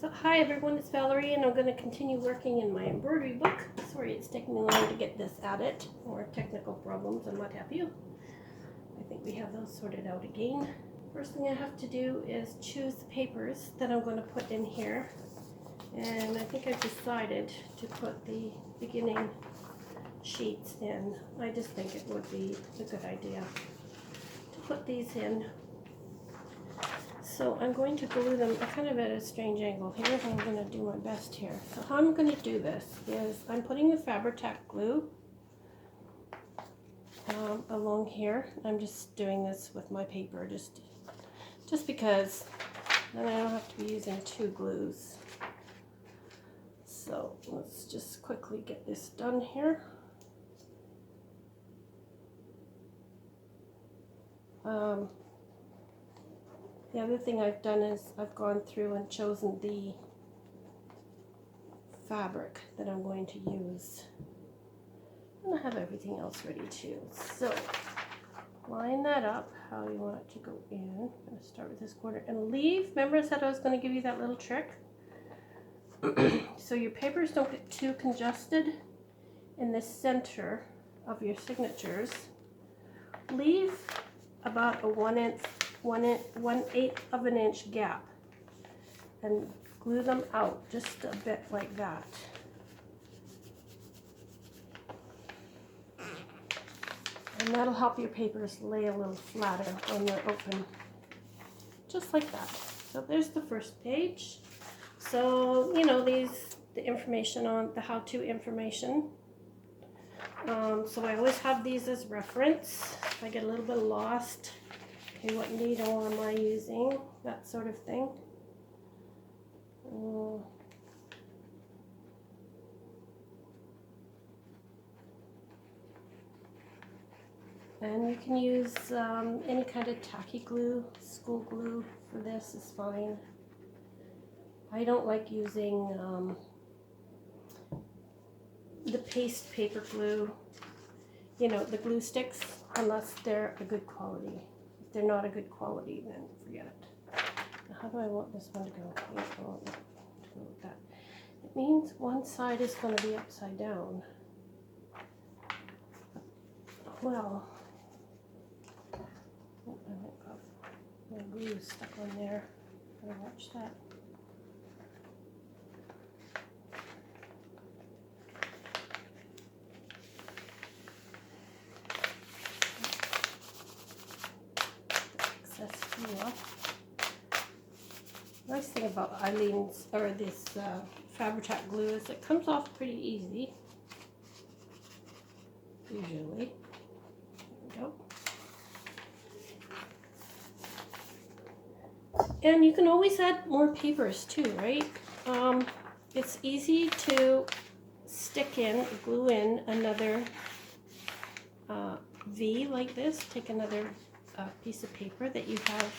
So hi everyone, it's Valerie and I'm going to continue working in my embroidery book. Sorry it's taking me long to get this at it, or technical problems and what have you. I think we have those sorted out again. First thing I have to do is choose the papers that I'm going to put in here. And I think I've decided to put the beginning sheets in. I just think it would be a good idea to put these in. So I'm going to glue them kind of at a strange angle here. I'm going to do my best here. So how I'm going to do this is I'm putting the Fabri-Tac glue along here. I'm just doing this with my paper just because then I don't have to be using two glues. So let's just quickly get this done here. The other thing I've done is I've gone through and chosen the fabric that I'm going to use. And I have everything else ready too. So line that up how you want it to go in. I'm going to start with this corner and leave. Remember I said I was going to give you that little trick? So your papers don't get too congested in the center of your signatures. Leave about a 1/8 of an inch gap and glue them out just a bit like that. And that'll help your papers lay a little flatter when they're open. Just like that. So there's the first page. So, you know, the information on the how-to information. So I always have these as reference. If I get a little bit lost, okay, what needle am I using? That sort of thing. And you can use any kind of tacky glue, school glue for this is fine. I don't like using the paste paper glue, you know, the glue sticks, unless they're a good quality. If they're not a good quality, then forget it. Now, how do I want this one to go? I want it to go with that. It means one side is going to be upside down. Well, oh, I got my glue stuck on there. Gotta watch that. Nice thing about Eileen's or this Fabri-Tac glue is it comes off pretty easy. Usually. There we go. And you can always add more papers too, right? It's easy to stick in, glue in another V like this. Take another piece of paper that you have.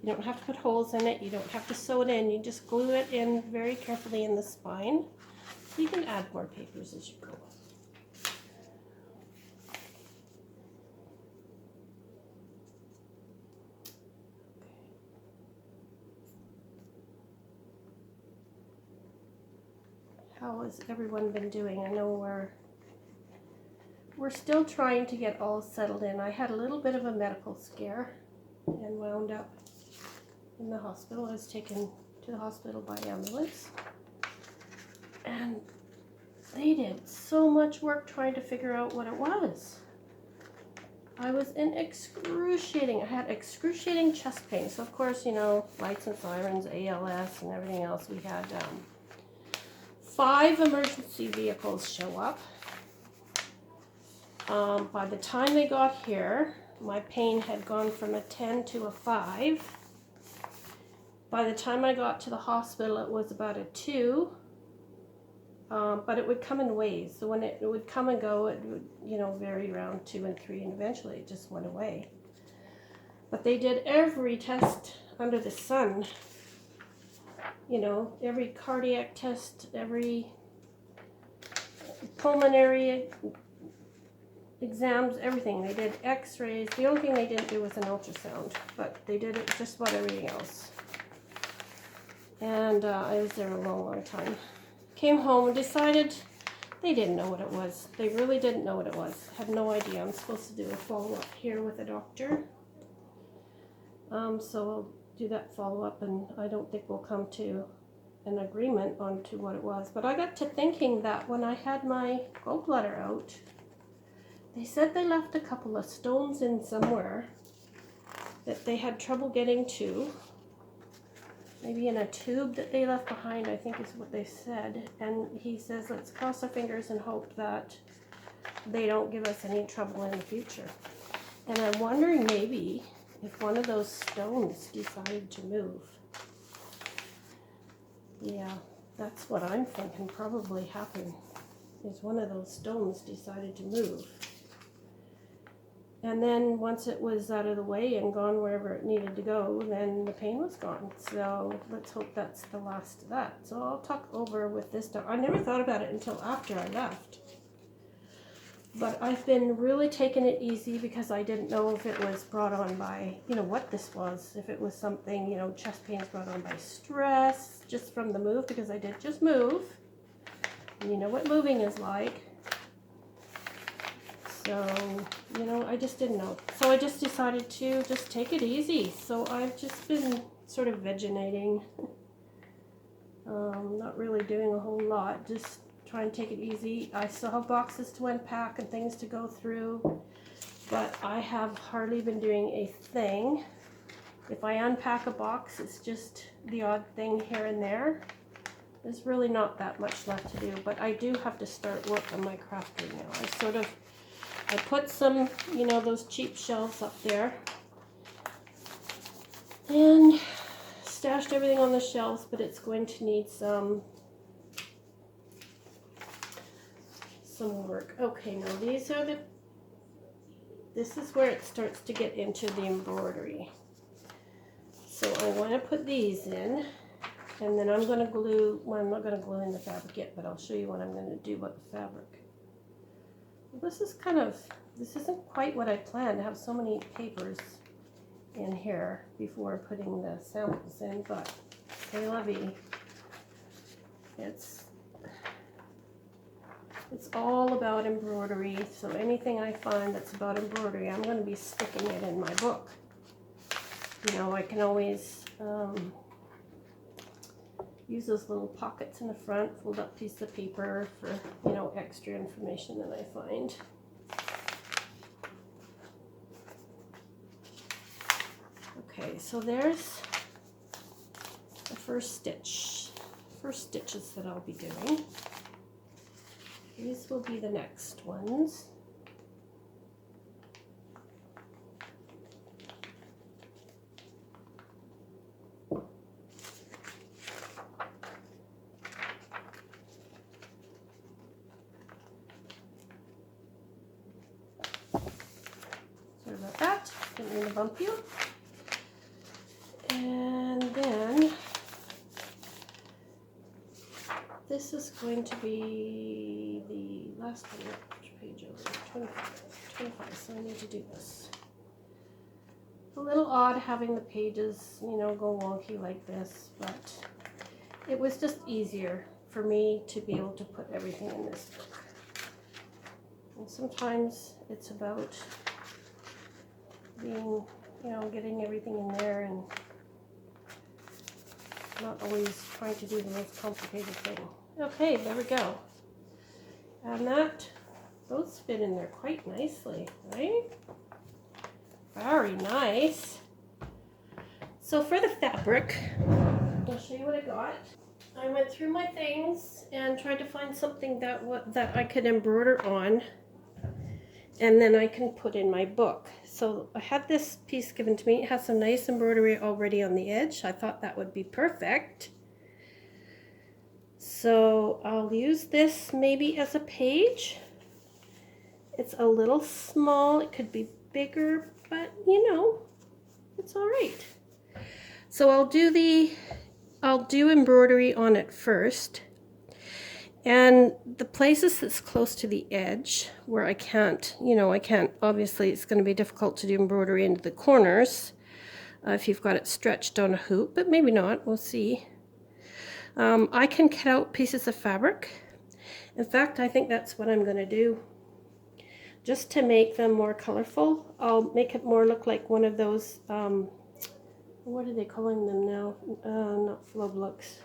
You don't have to put holes in it. You don't have to sew it in. You just glue it in very carefully in the spine. So you can add more papers as you go. How has everyone been doing? I know we're still trying to get all settled in. I had a little bit of a medical scare and wound up in the hospital. I was taken to the hospital by ambulance. And they did so much work trying to figure out what it was. I was in I had excruciating chest pain. So of course, you know, lights and sirens, ALS and everything else. We had 5 emergency vehicles show up. By the time they got here, my pain had gone from a 10 to a 5. By the time I got to the hospital, it was about a 2. But it would come in waves. So when it would come and go, it would, you know, vary around 2 and 3, and eventually it just went away. But they did every test under the sun. You know, every cardiac test, every pulmonary exams, everything. They did x-rays. The only thing they didn't do was an ultrasound, but they did it just about everything else. and I was there a long time. Came home and decided they didn't know what it was. They really didn't know what it was. Had no idea. I'm supposed to do a follow-up here with a doctor. So we'll do that follow-up, and I don't think we'll come to an agreement on to what it was. But I got to thinking that when I had my gallbladder out, they said they left a couple of stones in somewhere that they had trouble getting to. Maybe in a tube that they left behind, I think is what they said. And he says, let's cross our fingers and hope that they don't give us any trouble in the future. And I'm wondering maybe if one of those stones decided to move. Yeah, that's what I'm thinking probably happened, is one of those stones decided to move. And then once it was out of the way and gone wherever it needed to go, then the pain was gone. So let's hope that's the last of that. So I'll talk over with this doctor. I never thought about it until after I left. But I've been really taking it easy because I didn't know if it was brought on by, what this was. If it was something, chest pains brought on by stress, just from the move, because I did just move. And you know what moving is like. So, I just didn't know. So I just decided to just take it easy. So I've just been sort of vegetating. Not really doing a whole lot. Just try and take it easy. I still have boxes to unpack and things to go through. But I have hardly been doing a thing. If I unpack a box, it's just the odd thing here and there. There's really not that much left to do. But I do have to start work on my crafting now. I put some, those cheap shelves up there and stashed everything on the shelves, but it's going to need some work. Okay, now this is where it starts to get into the embroidery. So I want to put these in, and then I'm going to glue, well, I'm not going to glue in the fabric yet, but I'll show you what I'm going to do with the fabric. This isn't quite what I planned, to have so many papers in here before putting the samples in, but c'est la vie. It's all about embroidery, so anything I find that's about embroidery, I'm going to be sticking it in my book. I can always use those little pockets in the front, fold up piece of paper for, extra information that I find. Okay, so there's the first stitches that I'll be doing. These will be the next ones. Sorry about that, didn't mean to bump you. And then this is going to be the last one. Which page over? 25. So I need to do this. A little odd having the pages, go wonky like this, but it was just easier for me to be able to put everything in this book. And sometimes it's about being, getting everything in there and not always trying to do the most complicated thing. Okay, there we go. And those fit in there quite nicely, right? Very nice. So for the fabric, I'll show you what I got. I went through my things and tried to find something that I could embroider on, and then I can put in my book. So I had this piece given to me. It has some nice embroidery already on the edge. I thought that would be perfect. So I'll use this maybe as a page. It's a little small. It could be bigger, but it's all right. So I'll do embroidery on it first. And the places that's close to the edge where I can't, obviously it's going to be difficult to do embroidery into the corners if you've got it stretched on a hoop, but maybe not, we'll see. I can cut out pieces of fabric. In fact, I think that's what I'm going to do. Just to make them more colorful, I'll make it more look like one of those, what are they calling them now? Not flow looks.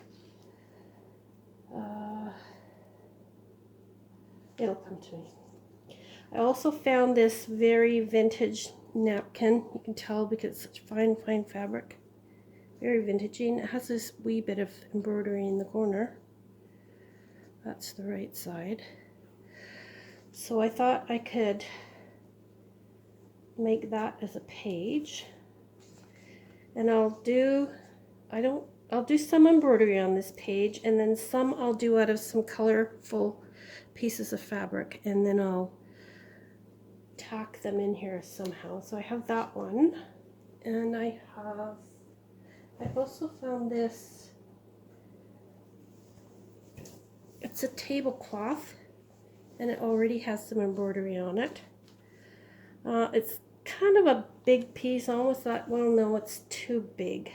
It'll come to me. I also found this very vintage napkin. You can tell because it's such fine, fine fabric. Very vintagey, and it has this wee bit of embroidery in the corner. That's the right side. So I thought I could make that as a page. And I'll do some embroidery on this page, and then some I'll do out of some colorful pieces of fabric, and then I'll tack them in here somehow. So I have that one, and I also found this. It's a tablecloth, and it already has some embroidery on it. It's kind of a big piece. I almost thought, well, no, it's too big.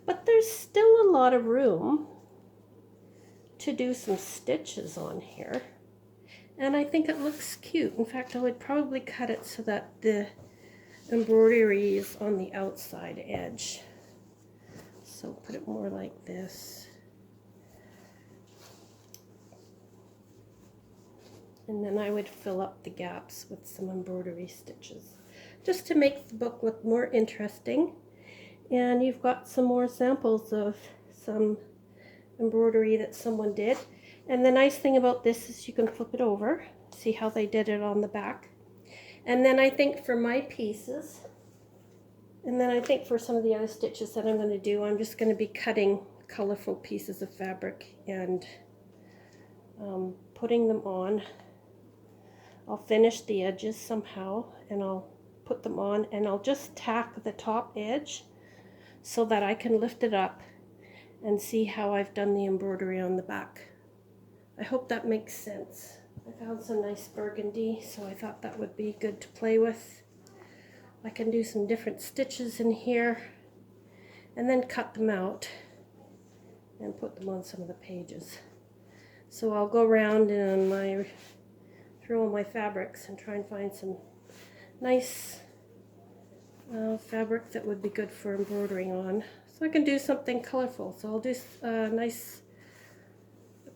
But there's still a lot of room to do some stitches on here. And I think it looks cute. In fact, I would probably cut it so that the embroidery is on the outside edge. So put it more like this. And then I would fill up the gaps with some embroidery stitches, just to make the book look more interesting. And you've got some more samples of some embroidery that someone did. And the nice thing about this is you can flip it over, see how they did it on the back. And then I think for my pieces, and then I think for some of the other stitches that I'm going to do, I'm just going to be cutting colorful pieces of fabric and putting them on. I'll finish the edges somehow, and I'll put them on, and I'll just tack the top edge so that I can lift it up and see how I've done the embroidery on the back. I hope that makes sense. I found some nice burgundy, so I thought that would be good to play with. I can do some different stitches in here and then cut them out and put them on some of the pages. So I'll go around and through all my fabrics and try and find some nice fabric that would be good for embroidering on. So I can do something colorful. So I'll do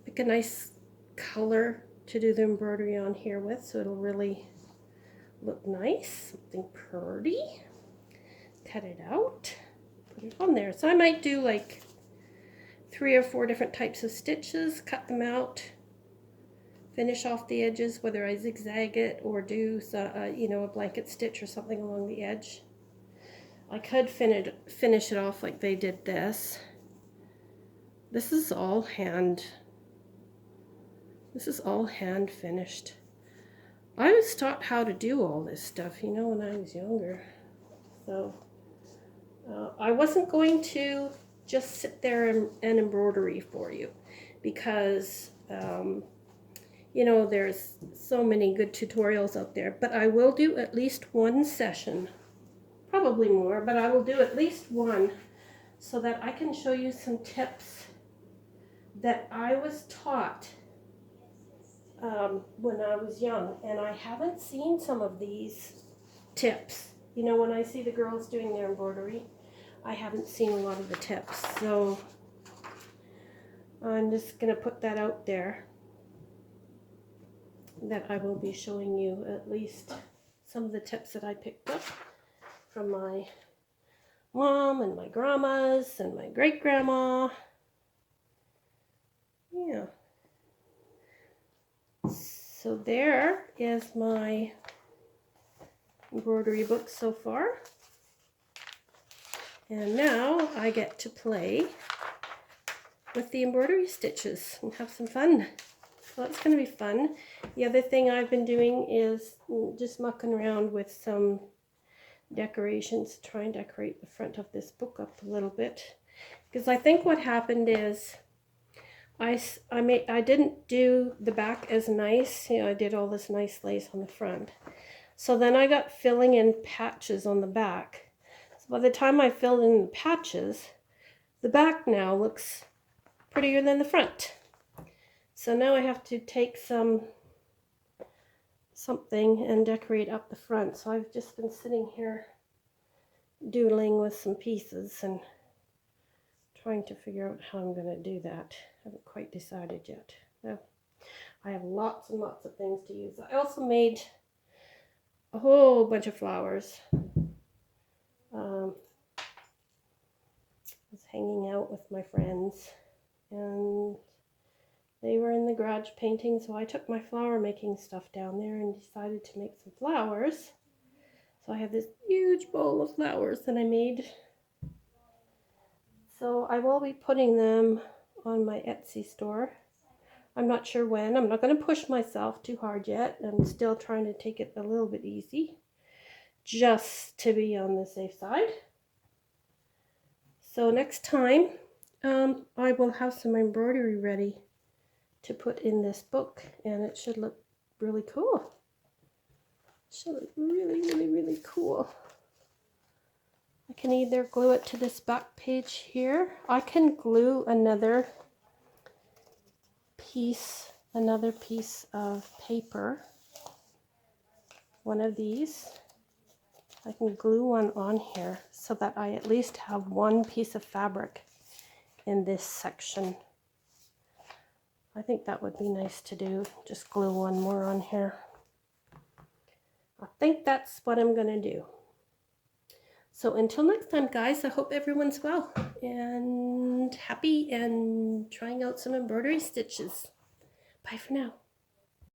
pick a nice color to do the embroidery on here with, so it'll really look nice, something pretty. Cut it out, put it on there. So I might do like 3 or 4 different types of stitches, cut them out, finish off the edges, whether I zigzag it or do a blanket stitch or something along the edge. I could finish it off like they did this. This is all hand finished. I was taught how to do all this stuff, when I was younger. So I wasn't going to just sit there and embroidery for you, because there's so many good tutorials out there, but I will do at least one session, probably more, but I will do at least one so that I can show you some tips that I was taught when I was young. And I haven't seen some of these tips. When I see the girls doing their embroidery, I haven't seen a lot of the tips. So I'm just going to put that out there, that I will be showing you at least some of the tips that I picked up from my mom and my grandmas and my great-grandma. Yeah. So there is my embroidery book so far. And now I get to play with the embroidery stitches and have some fun. So that's going to be fun. The other thing I've been doing is just mucking around with some decorations to try and decorate the front of this book up a little bit. Because I think what happened is I didn't do the back as nice. I did all this nice lace on the front. So then I got filling in patches on the back. So by the time I filled in the patches, the back now looks prettier than the front. So now I have to take something and decorate up the front. So I've just been sitting here doodling with some pieces and trying to figure out how I'm going to do that. I haven't quite decided yet. No, I have lots and lots of things to use. I also made a whole bunch of flowers. I was hanging out with my friends and they were in the garage painting, so I took my flower making stuff down there and decided to make some flowers. So I have this huge bowl of flowers that I made. So I will be putting them on my Etsy store. I'm not sure when. I'm not going to push myself too hard yet. I'm still trying to take it a little bit easy, just to be on the safe side. So next time, I will have some embroidery ready to put in this book, and it should look really cool. It should look really, really, really cool. I can either glue it to this back page here. I can glue another piece of paper, one of these. I can glue one on here so that I at least have one piece of fabric in this section. I think that would be nice to do, just glue one more on here. I think that's what I'm going to do. So until next time, guys, I hope everyone's well and happy and trying out some embroidery stitches. Bye for now.